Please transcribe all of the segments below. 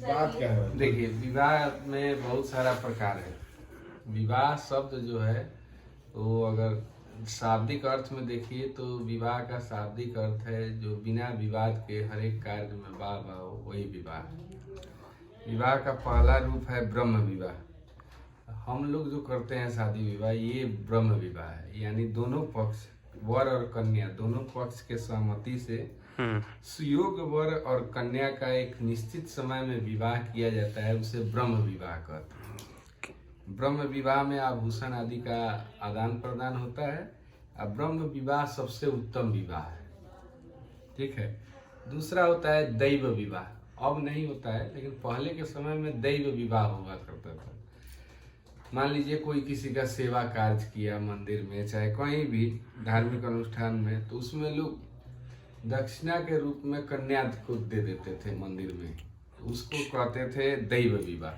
बात क्या है? देखिए, विवाह में बहुत सारा प्रकार है। विवाह शब्द जो है वो अगर शाब्दिक अर्थ में देखिए तो विवाह का शाब्दिक अर्थ है जो बिना विवाद के हर एक कार्य में वाह वाह हो, वही विवाह है। विवाह का पहला रूप है ब्रह्म विवाह। हम लोग जो करते हैं शादी विवाह, ये ब्रह्म विवाह है, यानी दोनों पक्ष, वर और कन्या दोनों पक्ष के सहमति से सुयोग वर और कन्या का एक निश्चित समय में विवाह किया जाता है, उसे ब्रह्म विवाह कहते हैं। ब्रह्म विवाह में आभूषण आदि का आदान प्रदान होता है। और ब्रह्म विवाह सबसे उत्तम विवाह है, ठीक है। दूसरा होता है दैव विवाह। अब नहीं होता है, लेकिन पहले के समय में दैव विवाह हुआ करता था। मान लीजिए कोई किसी का सेवा कार्य किया मंदिर में, चाहे कहीं भी धार्मिक अनुष्ठान में, तो उसमें लोग दक्षिणा के रूप में कन्या को दे देते थे मंदिर में। उसको कहते थे दैव विवाह,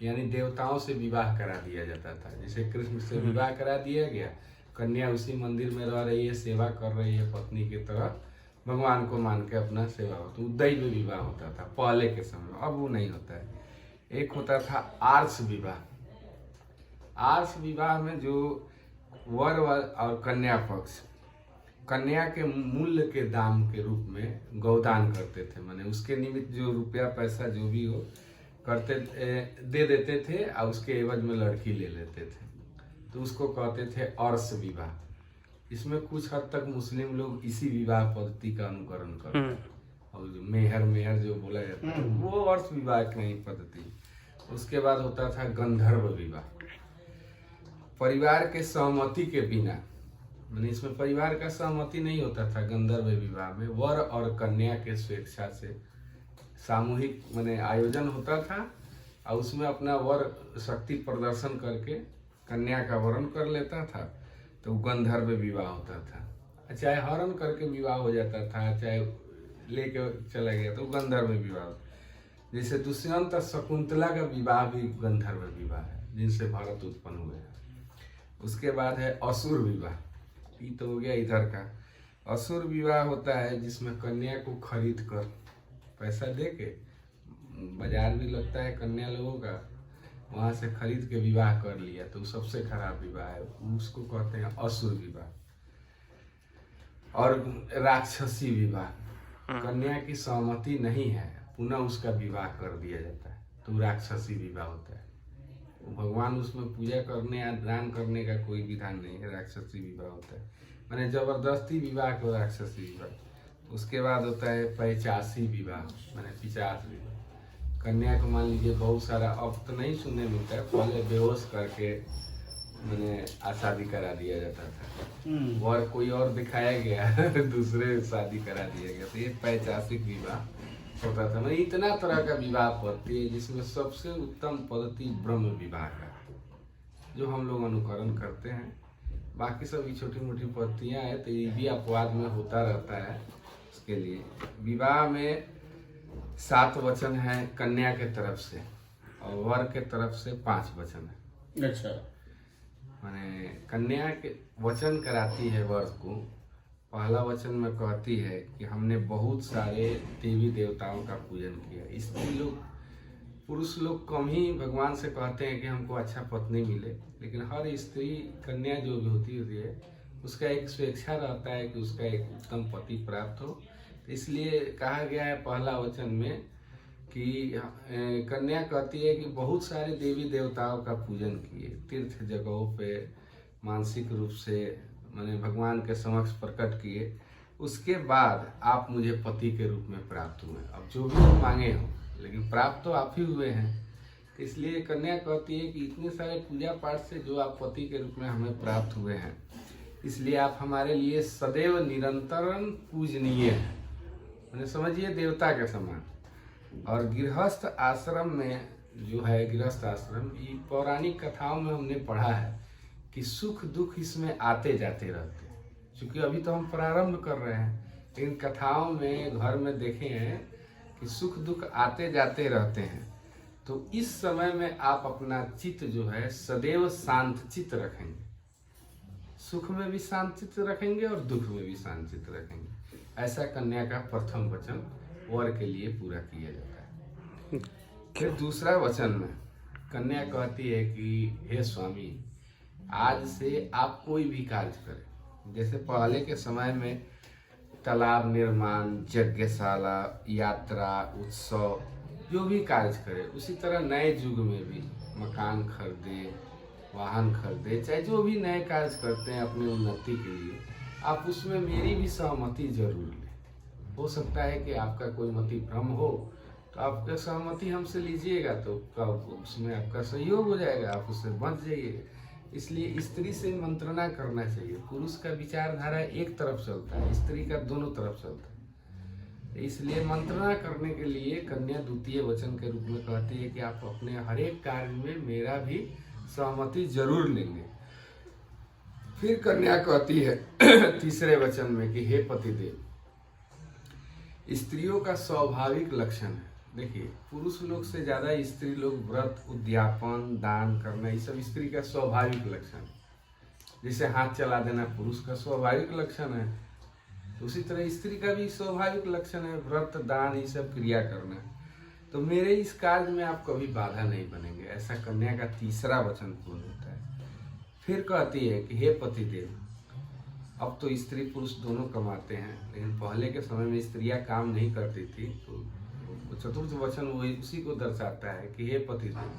यानी देवताओं से विवाह करा दिया जाता था। जैसे कृष्ण से विवाह करा दिया गया, कन्या उसी मंदिर में रह रही है, सेवा कर रही है पत्नी की तरह, भगवान को मान के अपना सेवा हो, तो दैव विवाह होता था पहले के समय में। अब वो नहीं होता है। एक होता था आर्ष विवाह। आर्ष विवाह में जो वर और कन्या पक्ष कन्या के मूल्य के दाम के रूप में गौदान करते थे, माने उसके निमित्त जो रुपया पैसा जो भी हो करते दे देते थे, और उसके एवज में लड़की ले लेते थे, तो उसको कहते थे अर्श विवाह। इसमें कुछ हद तक मुस्लिम लोग इसी विवाह पद्धति का अनुकरण करते हैं, और जो मेहर जो बोला जाता है वो अर्श विवाह की नहीं पद्धति। उसके बाद होता था गंधर्व विवाह। परिवार के सहमति के बिना, मैंने इसमें परिवार का सहमति नहीं होता था गंधर्व विवाह में, वर और कन्या के स्वेच्छा से सामूहिक मैंने आयोजन होता था, और उसमें अपना वर शक्ति प्रदर्शन करके कन्या का वरण कर लेता था, तो गंधर्व विवाह होता था। चाहे हरण करके विवाह हो जाता था, चाहे लेके चला गया तो गंधर्व विवाह। जैसे दुष्यंत और शकुंतला का विवाह भी गंधर्व विवाह है, जिनसे भारत उत्पन्न हुए हैं। उसके बाद है असुर विवाह। ये तो हो गया इधर का। असुर विवाह होता है जिसमें कन्या को खरीद कर पैसा दे के, बाजार भी लगता है कन्या लोगों का, वहां से खरीद के विवाह कर लिया, तो सबसे खराब विवाह है, उसको कहते हैं असुर विवाह। और राक्षसी विवाह, कन्या की सहमति नहीं है, पुनः उसका विवाह कर दिया जाता है, तो राक्षसी विवाह होता है। भगवान उसमें पूजा करने या दान करने का कोई विधान नहीं है, राक्षसी विवाह होता है, माने जबरदस्ती विवाह को राक्षसी विवाह। उसके बाद होता है पैचासी विवाह, माने पिचास विवाह। कन्या को मान लीजिए बहुत सारा, अब तो नहीं सुनने मिलता है, पहले बेहोश करके मैंने शादी करा दिया जाता था, वर कोई और दिखाया गया दूसरे शादी करा दिया गया, तो ये पैचासिक विवाह होता था। मैं इतना तरह का विवाह पद्धति है, जिसमें सबसे उत्तम पद्धति ब्रह्म विवाह का, जो हम लोग अनुकरण करते हैं। बाकी सब छोटी मोटी पद्धतियां हैं, तो ये भी अपवाद में होता रहता है। उसके लिए विवाह में 7 वचन है कन्या के तरफ से, और वर के तरफ से 5 वचन है। अच्छा, माने कन्या के वचन कराती है वर को। पहला वचन में कहती है कि हमने बहुत सारे देवी देवताओं का पूजन किया। स्त्री लोग, पुरुष लोग कम ही भगवान से कहते हैं कि हमको अच्छा पत्नी मिले, लेकिन हर स्त्री कन्या जो भी होती है उसका एक स्वेच्छा रहता है कि उसका एक उत्तम पति प्राप्त हो। तो इसलिए कहा गया है पहला वचन में कि कन्या कहती है कि बहुत सारे देवी देवताओं का पूजन किए, तीर्थ जगहों पे मानसिक रूप से मैंने भगवान के समक्ष प्रकट किए, उसके बाद आप मुझे पति के रूप में प्राप्त हुए। अब जो भी मांगे हो, लेकिन प्राप्त तो आप ही हुए हैं। तो इसलिए कन्या कहती है कि इतने सारे पूजा पाठ से जो आप पति के रूप में हमें प्राप्त हुए हैं, इसलिए आप हमारे लिए सदैव निरंतरन पूजनीय हैं, मैंने समझिए देवता के समान। और गृहस्थ आश्रम में जो है, गृहस्थ आश्रम, ये पौराणिक कथाओं में हमने पढ़ा है कि सुख दुख इसमें आते जाते रहते हैं। क्योंकि अभी तो हम प्रारंभ कर रहे हैं, लेकिन कथाओं में घर में देखे हैं कि सुख दुख आते जाते रहते हैं। तो इस समय में आप अपना चित्त जो है सदैव शांत चित्त रखेंगे, सुख में भी शांत चित्त रखेंगे और दुख में भी शांत चित्त रखेंगे। ऐसा कन्या का प्रथम वचन वर के लिए पूरा किया जाता है। फिर दूसरा वचन में कन्या कहती है कि हे स्वामी, आज से आप कोई भी कार्य करें। जैसे पहले के समय में तालाब निर्माण, यज्ञशाला, यात्रा, उत्सव, जो भी कार्य करे, उसी तरह नए युग में भी मकान खरीदे, वाहन खरीदे, चाहे जो भी नए कार्य करते हैं अपनी उन्नति के लिए, आप उसमें मेरी भी सहमति जरूर लें। हो सकता है कि आपका कोई मति भ्रम हो, तो आपका सहमति हमसे लीजिएगा तो उसमें आपका सहयोग हो जाएगा, आप उससे बच जाइए। इसलिए स्त्री से मंत्रणा करना चाहिए। पुरुष का विचारधारा एक तरफ चलता है, स्त्री का दोनों तरफ चलता है। इसलिए मंत्रणा करने के लिए कन्या द्वितीय वचन के रूप में कहती है कि आप अपने हर एक कार्य में मेरा भी सहमति जरूर लेंगे। फिर कन्या कहती है तीसरे वचन में कि हे पतिदेव, स्त्रियों का स्वाभाविक लक्षण है। देखिए, पुरुष लोग से ज्यादा स्त्री लोग व्रत, उद्यापन, दान करना, ये सब स्त्री का स्वाभाविक लक्षण है। जैसे हाथ चला देना पुरुष का स्वाभाविक लक्षण है, तो उसी तरह स्त्री का भी स्वाभाविक लक्षण है व्रत, दान, ये सब क्रिया करना। तो मेरे इस कार्य में आप कभी बाधा नहीं बनेंगे, ऐसा कन्या का तीसरा वचन पूर्ण होता है। फिर कहती है कि हे पतिदेव, अब तो स्त्री पुरुष दोनों कमाते हैं, लेकिन पहले के समय में स्त्रियां काम नहीं करती थी। तो चतुर्थ वचन वही उसी को दर्शाता है कि हे पतिदेव,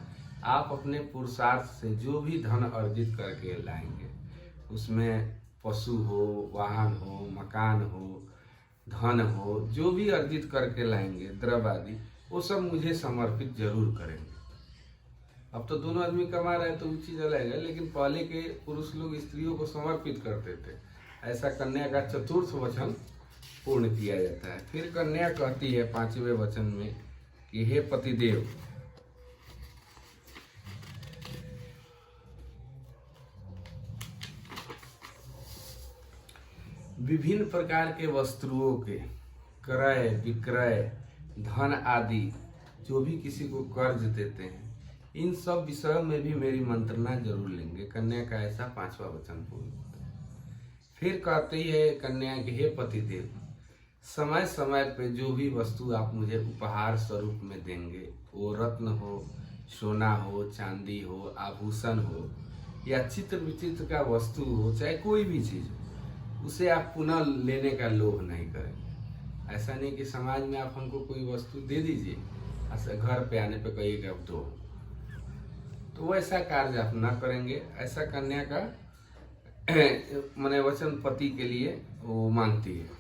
आप अपने पुरुषार्थ से जो भी धन अर्जित करके लाएंगे, उसमें पशु हो, वाहन हो, मकान हो, धन हो, जो भी अर्जित करके लाएंगे, द्रव्य आदि, वो सब मुझे समर्पित जरूर करेंगे। अब तो दोनों आदमी कमा रहे हैं तो वो चीज अलग है, लेकिन पहले के पुरुष लोग स्त्रियों को समर्पित करते थे। ऐसा कन्या का चतुर्थ वचन पूर्ण किया जाता है। फिर कन्या कहती है पांचवें वचन में कि हे पतिदेव, विभिन्न प्रकार के वस्तुओं के क्रय विक्रय, धन आदि जो भी किसी को कर्ज देते हैं, इन सब विषयों में भी मेरी मंत्रणा जरूर लेंगे। कन्या का ऐसा पांचवा वचन पूर्ण होता है। फिर कहती है कन्या कि हे पतिदेव, समय समय पे जो भी वस्तु आप मुझे उपहार स्वरूप में देंगे, वो रत्न हो, सोना हो, चांदी हो, आभूषण हो, या चित्र विचित्र का वस्तु हो, चाहे कोई भी चीज हो, उसे आप पुनः लेने का लोभ नहीं करें। ऐसा नहीं कि समाज में आप हमको कोई वस्तु दे दीजिए, ऐसा घर पे आने पे कहिएगा अब दो, तो वो ऐसा कार्य आप न करेंगे। ऐसा कन्या का मने वचन पति के लिए वो मांगती है।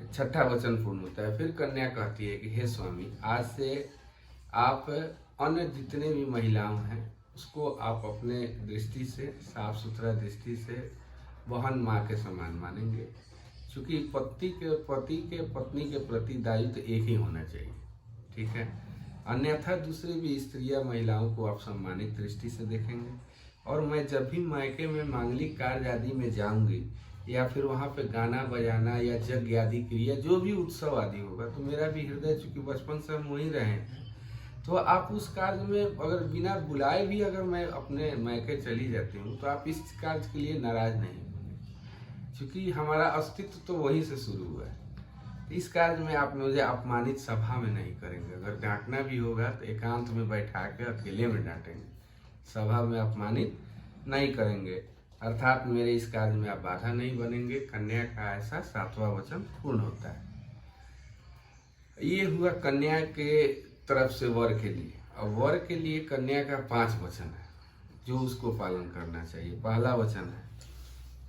छठा वचन पूर्ण होता है। फिर कन्या कहती है कि हे स्वामी, आज से आप अन्य जितने भी महिलाओं हैं उसको आप अपने दृष्टि से, साफ सुथरा दृष्टि से बहन माँ के समान मानेंगे, क्योंकि पति के पत्नी के प्रति दायित्व एक ही होना चाहिए, ठीक है। अन्यथा दूसरे भी स्त्रियां, महिलाओं को आप सम्मानित दृष्टि से देखेंगे। और मैं जब भी मायके में मांगलिक कार्य आदि में जाऊंगी, या फिर वहाँ पे गाना बजाना या यज्ञ आदि क्रिया, जो भी उत्सव आदि होगा, तो मेरा भी हृदय, चूंकि बचपन से हम वहीं रहे हैं, तो आप उस कार्य में अगर बिना बुलाए भी अगर मैं अपने मायके चली जाती हूँ, तो आप इस कार्य के लिए नाराज नहीं होंगे, क्योंकि हमारा अस्तित्व तो वहीं से शुरू हुआ है। इस कार्य में आप मुझे अपमानित सभा में नहीं करेंगे। अगर डांटना भी होगा तो एकांत में बैठा के अकेले में डांटेंगे, सभा में अपमानित नहीं करेंगे, अर्थात मेरे इस कार्य में आप बाधा नहीं बनेंगे। कन्या का ऐसा सातवां वचन पूर्ण होता है। ये हुआ कन्या के तरफ से वर के लिए। और वर के लिए कन्या का 5 वचन है जो उसको पालन करना चाहिए। पहला वचन है,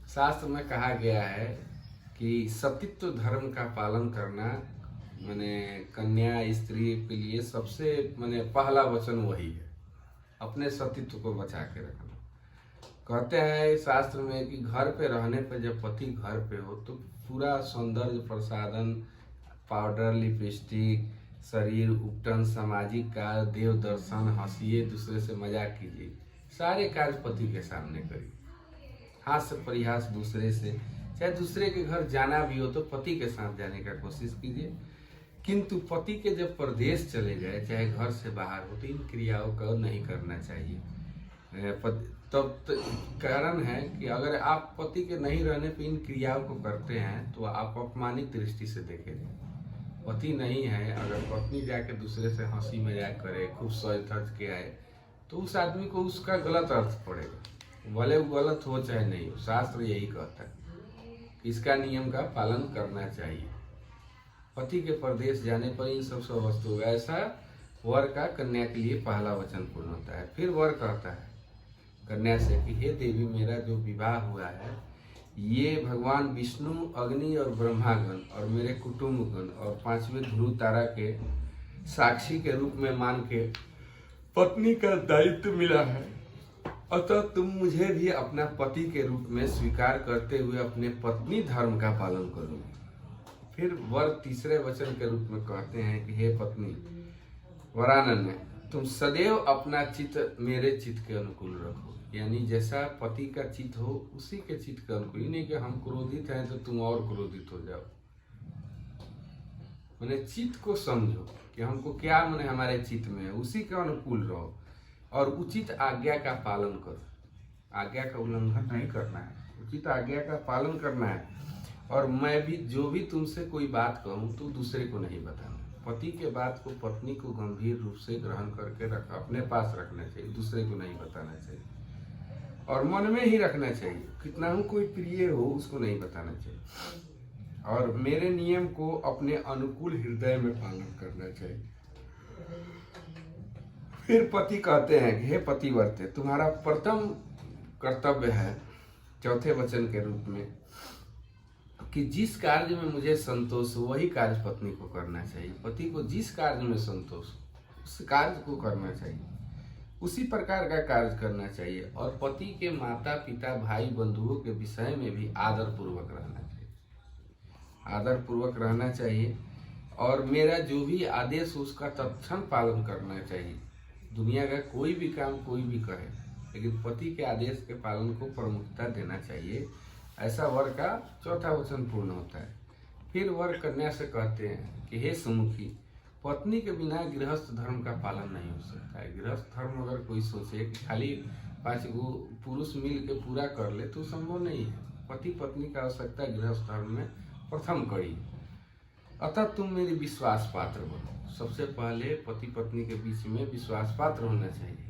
शास्त्र में कहा गया है कि सतीत्व धर्म का पालन करना, माने कन्या स्त्री के लिए सबसे माने पहला वचन वही है, अपने सतीत्व को बचा के रखना। कहते हैं शास्त्र में कि घर पे रहने पे, जब पति घर पे हो, तो पूरा सौंदर्य प्रसाधन, पाउडर, लिपस्टिक, शरीर उपटन, सामाजिक कार्य, देव दर्शन, हंसिए, दूसरे से मजाक कीजिए, सारे कार्य पति के सामने करिए। हास्य परिहास दूसरे से, चाहे दूसरे के घर जाना भी हो तो पति के साथ जाने का कोशिश कीजिए। किंतु पति के जब प्रदेश चले जाए, चाहे घर से बाहर हो, तो इन क्रियाओं का नहीं करना चाहिए। तब कारण है कि अगर आप पति के नहीं रहने पर इन क्रियाओं को करते हैं तो आप अपमानित दृष्टि से देखे जाए। पति नहीं है, अगर पत्नी जाके दूसरे से हंसी मजाक करे, खूब सज धज के आए, तो उस आदमी को उसका गलत अर्थ पड़ेगा, भले वो गलत हो चाहे नहीं हो। शास्त्र यही कहता है, इसका नियम का पालन करना चाहिए। पति के परदेश जाने पर इन सब वस्तु होगा। ऐसा वर का कन्या के लिए पहला वचन पूर्ण होता है। फिर वर कहता है कन्या से कि हे देवी, मेरा जो विवाह हुआ है ये भगवान विष्णु, अग्नि और ब्रह्मागण और मेरे कुटुंबगण और 5वें ध्रुव तारा के साक्षी के रूप में मान के पत्नी का दायित्व मिला है। अतः तुम मुझे भी अपना पति के रूप में स्वीकार करते हुए अपने पत्नी धर्म का पालन करोगे। फिर वर तीसरे वचन के रूप में कहते हैं कि हे पत्नी वरानन्य, तुम सदैव अपना चित्त मेरे चित्त के अनुकूल रखो। यानी जैसा पति का चित्त हो उसी के चित्त के अनुकूल, नहीं कि हम क्रोधित हैं तो तुम और क्रोधित हो जाओ। मैंने चित्त को समझो कि हमको क्या मैंने हमारे चित्त में है, उसी के अनुकूल रहो और उचित आज्ञा का पालन करो। आज्ञा का उल्लंघन नहीं करना है, उचित आज्ञा का पालन करना है। और मैं भी जो भी तुमसे कोई बात कहूँ तो दूसरे को नहीं बताना। पति के बात को पत्नी को गंभीर रूप से ग्रहण करके अपने पास रखना चाहिए, दूसरे को नहीं बताना चाहिए और मन में ही रखना चाहिए। कितना ही कोई प्रिय हो उसको नहीं बताना चाहिए और मेरे नियम को अपने अनुकूल हृदय में पालन करना चाहिए। फिर पति कहते हैं हे पतिव्रते, तुम्हारा प्रथम कर्तव्य है चौथे वचन के रूप में कि जिस कार्य में मुझे संतोष हो वही कार्य पत्नी को करना चाहिए। पति को जिस कार्य में संतोष हो उस कार्य को करना चाहिए, उसी प्रकार का कार्य करना चाहिए। और पति के माता पिता भाई बंधुओं के विषय में भी आदर पूर्वक रहना चाहिए, आदर पूर्वक रहना चाहिए। और मेरा जो भी आदेश हो उसका तत्क्षण पालन करना चाहिए। दुनिया का कोई भी काम कोई भी करे, लेकिन पति के आदेश के पालन को प्रमुखता देना चाहिए। ऐसा वर का चौथा वचन पूर्ण होता है। फिर वर कन्या से कहते हैं कि हे सुमुखी, पत्नी के बिना गृहस्थ धर्म का पालन नहीं हो सकता है। गृहस्थ धर्म अगर कोई सोचे कि खाली 5 गो पुरुष मिल के पूरा कर ले तो संभव नहीं है। पति पत्नी का आवश्यकता गृहस्थ धर्म में प्रथम कड़ी। अतः तुम मेरी विश्वास पात्र बनो। सबसे पहले पति पत्नी के बीच में विश्वास पात्र होना चाहिए।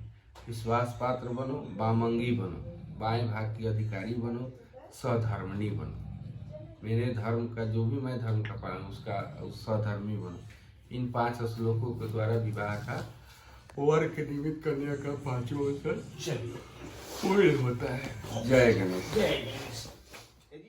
विश्वास पात्र बनो, बामंगी बनो, बाएं भाग की अधिकारी बनो, सधर्मणी बनो। मेरे धर्म का जो भी मैं धर्म का पालन उसका सधर्मी बनो। इन 5 श्लोकों के द्वारा विवाह का वर के निमित्त कन्या का 5वां वचन पूर्ण होता है। जय गणेश।